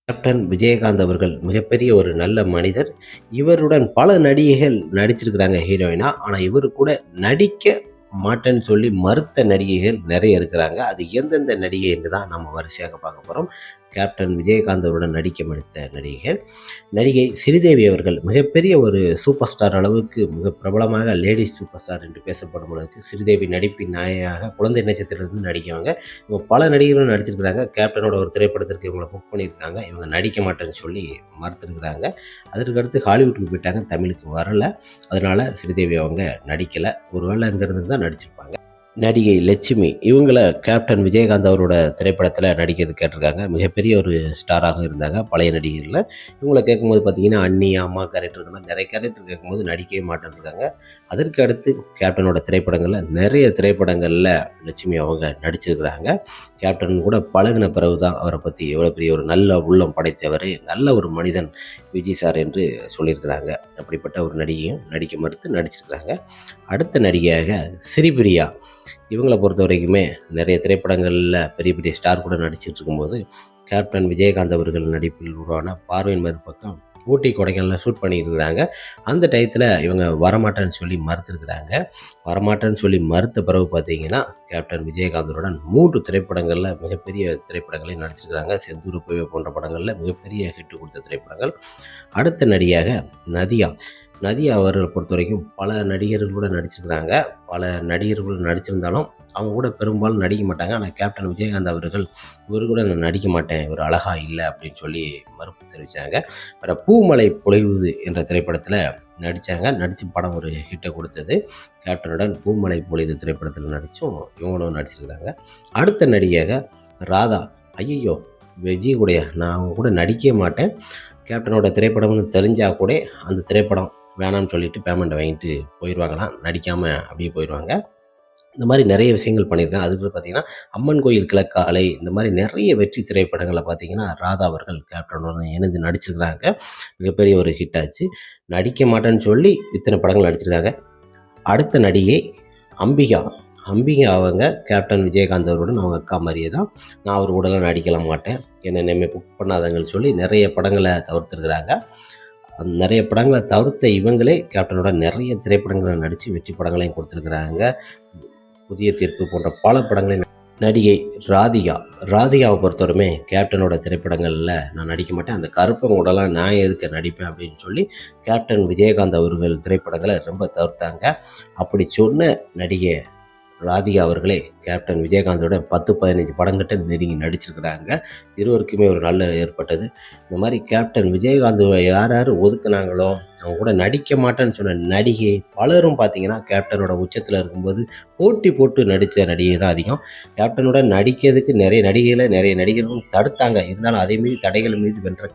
Captain Vijayakanth அவர்கள் மிகப்பெரிய ஒரு நல்ல மனிதர். இவருடன் பல நடிகைகள் நடிச்சிருக்கிறாங்க ஹீரோயினா. ஆனா, இவரு கூட நடிக்க மாட்டேன்னு சொல்லி மறுத்த நடிகைகள் நெறைய இருக்கிறாங்க. அது எந்தெந்த நடிகை என்று தான் நம்ம வரிசையாக பார்க்க போறோம். கேப்டன் விஜயகாந்த் அவருடன் நடிக்க மறுத்த நடிகைகள். நடிகை ஸ்ரீதேவி அவர்கள் மிகப்பெரிய ஒரு சூப்பர் ஸ்டார் அளவுக்கு மிக பிரபலமாக லேடீஸ் சூப்பர் ஸ்டார் என்று பேசப்படும் அளவுக்கு ஸ்ரீதேவி நடிப்பின் நாயகியாக குழந்தை நட்சத்திரத்திலிருந்து நடிக்கவங்க. இவங்க பல நடிகர்களும் நடிச்சிருக்கிறாங்க. கேப்டனோட ஒரு திரைப்படத்திற்கு இவங்கள புக் பண்ணியிருக்காங்க. இவங்க நடிக்க மாட்டேன்னு சொல்லி மறுத்துருக்குறாங்க. அதற்கு அடுத்து ஹாலிவுட்டுக்கு போயிட்டாங்க. தமிழுக்கு வரல. அதனால ஸ்ரீதேவி அவங்க நடிக்கல. ஒருவேளை அங்கிருந்து தான் நடிச்சிருப்பாங்க. நடிகை லட்சுமி இவங்கள கேப்டன் விஜயகாந்த் அவரோட திரைப்படத்தில் நடிக்கிறது கேட்டிருக்காங்க. மிகப்பெரிய ஒரு ஸ்டாராக இருந்தாங்க பழைய நடிகரில். இவங்கள கேட்கும்போது பார்த்தீங்கன்னா அண்ணி, அம்மா கேரக்டர் இந்த மாதிரி நிறைய கேரக்டர் கேட்கும்போது நடிக்கவே மாட்டேன்ருக்காங்க. அதற்கு அடுத்து கேப்டனோட திரைப்படங்களில் நிறைய திரைப்படங்களில் லட்சுமி அவங்க நடிச்சிருக்கிறாங்க. கேப்டன் கூட பழகின பிறகு தான் அவரை பற்றி எவ்வளோ பெரிய ஒரு நல்ல உள்ளம் படைத்தவர், நல்ல ஒரு மனிதன் விஜய் சார் என்று சொல்லியிருக்கிறாங்க. அப்படிப்பட்ட ஒரு நடிகையும் நடிக்க மறுத்து நடிச்சிருக்கிறாங்க. அடுத்த நடிகையாக ஸ்ரீபிரியா இவங்கள பொறுத்த வரைக்குமே நிறைய திரைப்படங்களில் பெரிய பெரிய ஸ்டார் கூட நடிச்சிட்டு இருக்கும்போது கேப்டன் விஜயகாந்த் அவர்கள் நடிப்பில் உருவான பார்வையின் மறுபக்கம் ஊட்டி கொடைக்கானலில் ஷூட் பண்ணியிருக்கிறாங்க. அந்த டயத்தில் இவங்க வரமாட்டேன்னு சொல்லி மறுத்துருக்குறாங்க. வரமாட்டேன்னு சொல்லி மறுத்த பிறகு பார்த்தீங்கன்னா கேப்டன் விஜயகாந்தருடன் 3 திரைப்படங்களில் மிகப்பெரிய திரைப்படங்களை நடிச்சிருக்கிறாங்க. செந்தூர் பூவே போன்ற படங்களில் மிகப்பெரிய ஹிட்டு கொடுத்த திரைப்படங்கள். அடுத்த நடிகையாக நதியா. நதியா அவர்களை பொறுத்த வரைக்கும் பல நடிகர்கள் கூட நடிச்சிருக்கிறாங்க. பல நடிகர்கள் நடிச்சிருந்தாலும் அவங்க கூட பெரும்பாலும் நடிக்க மாட்டாங்க. ஆனால் கேப்டன் விஜயகாந்த் அவர்கள் இவர் கூட நான் நடிக்க மாட்டேன், இவர் அழகா இல்லை அப்படின்னு சொல்லி மறுப்பு தெரிவித்தாங்க. வேறு பூமலை பொழிவுது என்ற திரைப்படத்தில் நடித்தாங்க. நடித்து படம் ஒரு ஹிட்டை கொடுத்தது. கேப்டனுடன் பூமலை பொழிவுது திரைப்படத்தில் நடித்தும் இவங்களும் நடிச்சிருக்கிறாங்க. அடுத்த நடிகையாக ராதா. ஐயையோ, விஜய் கூட நான் அவங்க கூட நடிக்கவே மாட்டேன், கேப்டனோட திரைப்படம்னு தெரிஞ்சால் கூட அந்த திரைப்படம் வேணாம்னு சொல்லிட்டு பேமெண்ட்டை வாங்கிட்டு போயிடுவாங்களாம். நடிக்காமல் அப்படியே போயிடுவாங்க. இந்த மாதிரி நிறைய விஷயங்கள் பண்ணியிருக்காங்க. அதுக்கு பார்த்தீங்கன்னா அம்மன் கோயில் கிழக்காலை இந்த மாதிரி நிறைய வெற்றி திரைப்படங்களில் பார்த்தீங்கன்னா ராதா அவர்கள் கேப்டனுடன் இணைந்து நடிச்சிருக்கிறாங்க. மிகப்பெரிய ஒரு ஹிட் ஆச்சு. நடிக்க மாட்டேன்னு சொல்லி இத்தனை படங்கள் நடிச்சிருக்காங்க. அடுத்த நடிகை அம்பிகா. அம்பிகா அவங்க கேப்டன் விஜயகாந்த் அவருடன் அவங்க அக்கா மாதிரியே தான். நான் அவர் கூடலாம் நடிக்கல மாட்டேன், என்னை இனிமேல் புக் பண்ணாதங்கன்னு சொல்லி நிறைய படங்களை தவிர்த்துருக்குறாங்க. நிறைய படங்களை தவிர்த்த இவங்களே கேப்டனோட நிறைய திரைப்படங்களை நடித்து வெற்றி படங்களையும் கொடுத்துருக்குறாங்க. புதிய தீர்ப்பு போன்ற பல படங்களையும். நடிகை ராதிகா. ராதிகாவை பொறுத்தவரைமே கேப்டனோட திரைப்படங்களில் நான் நடிக்க மாட்டேன், அந்த கருப்பன் கூடலாம் நான் எதுக்கு நடிப்பேன் அப்படின்னு சொல்லி கேப்டன் விஜயகாந்த் அவர்கள் திரைப்படங்களை ரொம்ப தவிர்த்தாங்க. அப்படி சொன்ன நடிகை ராதிகா அவர்களே கேப்டன் விஜயகாந்தோட 10-15 படங்கிட்ட நெருங்கி நடிச்சிருக்கிறாங்க. இருவருக்குமே ஒரு நல்ல ஏற்பட்டது. இந்த மாதிரி கேப்டன் விஜயகாந்த் யார் யார் ஒதுக்குனாங்களோ அவங்க கூட நடிக்க மாட்டேன்னு சொன்ன நடிகை பலரும் பார்த்தீங்கன்னா கேப்டனோட உச்சத்தில் இருக்கும்போது போட்டி போட்டு நடித்த நடிகை தான் அதிகம். கேப்டனோட நடிக்கிறதுக்கு நிறைய நடிகைகளை நிறைய நடிகர்களும் தடுத்தாங்க. இருந்தாலும் அதே மீது தடைகள் மீது வென்ற